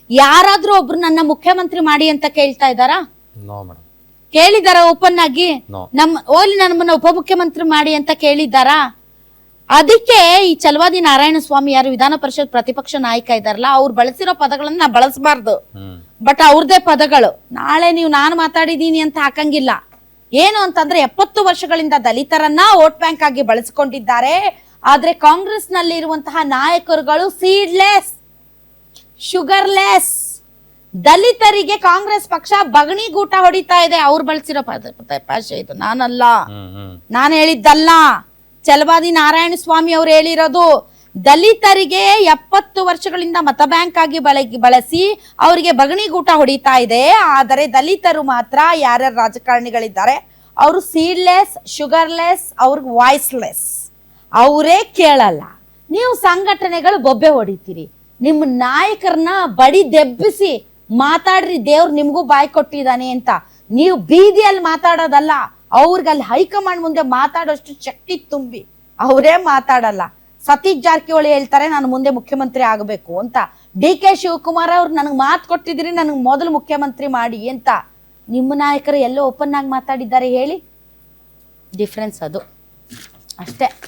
ಯಾರಾದ್ರೂ ಒಬ್ರು ನನ್ನ ಮುಖ್ಯಮಂತ್ರಿ ಮಾಡಿ ಅಂತ ಕೇಳ್ತಾ ಇದ್ದಾರಾ? No madam. ಕೇಳಿದಾರ ಓಪನ್ ಆಗಿ? ನೋ. ನಮ್ಮನ್ನ ಉಪಮುಖ್ಯಮಂತ್ರಿ ಮಾಡಿ ಅಂತ ಕೇಳಿದ್ದಾರಾ? ಅದಕ್ಕೆ ಈ ಚಲವಾದಿ ನಾರಾಯಣ ಸ್ವಾಮಿ ಯಾರು ವಿಧಾನ ಪರಿಷತ್ ಪ್ರತಿಪಕ್ಷ ನಾಯಕ ಇದಾರಲ್ಲ, ಅವ್ರು ಬಳಸಿರೋ ಪದಗಳನ್ನ ನಾ ಬಳಸಬಾರ್ದು, ಬಟ್ ಅವ್ರದೇ ಪದಗಳು. ನಾಳೆ ನೀವು ನಾನು ಮಾತಾಡಿದೀನಿ ಅಂತ ಹಾಕಂಗಿಲ್ಲ. ಏನು ಅಂತಂದ್ರೆ 70 ವರ್ಷಗಳಿಂದ ದಲಿತರನ್ನ ವೋಟ್ ಬ್ಯಾಂಕ್ ಆಗಿ ಬಳಸಿಕೊಂಡಿದ್ದಾರೆ. ಆದ್ರೆ ಕಾಂಗ್ರೆಸ್ ನಲ್ಲಿ ಇರುವಂತಹ ನಾಯಕರುಗಳು ಸೀಡ್ಲೆಸ್, ಶುಗರ್ಲೆಸ್. ದಲಿತರಿಗೆ ಕಾಂಗ್ರೆಸ್ ಪಕ್ಷ ಬಗಣಿ ಗೂಟ ಹೊಡಿತಾ ಇದೆ. ಅವ್ರು ಬಳಸಿರೋ ಭಾಷೆ ಇದು, ನಾನಲ್ಲ, ನಾನು ಹೇಳಿದ್ದಲ್ಲ. ಚಲವಾದಿ ನಾರಾಯಣ ಸ್ವಾಮಿ ಅವ್ರು ಹೇಳಿರೋದು. ದಲಿತರಿಗೆ 70 ವರ್ಷಗಳಿಂದ ಮತ ಬ್ಯಾಂಕ್ ಆಗಿ ಬಳಸಿ ಅವರಿಗೆ ಬಗಣಿ ಗೂಟ ಹೊಡಿತಾ ಇದೆ. ಆದರೆ ದಲಿತರು ಮಾತ್ರ ಯಾರ್ಯಾರು ರಾಜಕಾರಣಿಗಳಿದ್ದಾರೆ ಅವರು ಸೀಡ್ಲೆಸ್, ಶುಗರ್ಲೆಸ್, ಅವ್ರಿಗೆ ವಾಯ್ಸ್ಲೆಸ್, ಅವರೇ ಕೇಳಲ್ಲ. ನೀವು ಸಂಘಟನೆಗಳು ಬೊಬ್ಬೆ ಹೊಡಿತೀರಿ. ನಿಮ್ಮ ನಾಯಕರನ್ನ ಬಡಿ ದೆಬ್ಬಿಸಿ ಮಾತಾಡ್ರಿ, ದೇವ್ರು ನಿಮ್ಗೂ ಬಾಯಿ ಕೊಟ್ಟಿದ್ದಾನೆ ಅಂತ. ನೀವು ಬೀದಿಯಲ್ಲಿ ಮಾತಾಡೋದಲ್ಲ, ಅವ್ರಿಗಲ್ಲಿ ಹೈಕಮಾಂಡ್ ಮುಂದೆ ಮಾತಾಡೋಷ್ಟು ಶಕ್ತಿ ತುಂಬಿ ಅವರೇ ಮಾತಾಡಲ್ಲ. ಸತೀಶ್ ಜಾರಕಿಹೊಳಿ ಹೇಳ್ತಾರೆ ನಾನು ಮುಂದೆ ಮುಖ್ಯಮಂತ್ರಿ ಆಗಬೇಕು ಅಂತ. DK ಶಿವಕುಮಾರ್ ಅವ್ರು ನನಗೆ ಮಾತು ಕೊಟ್ಟಿದ್ರಿ ನನಗೆ ಮೊದಲು ಮುಖ್ಯಮಂತ್ರಿ ಮಾಡಿ ಅಂತ. ನಿಮ್ಮ ನಾಯಕರು ಎಲ್ಲೋ ಓಪನ್ ಆಗಿ ಮಾತಾಡಿದ್ದಾರೆ ಹೇಳಿ? ಡಿಫ್ರೆನ್ಸ್ ಅದು ಅಷ್ಟೇ.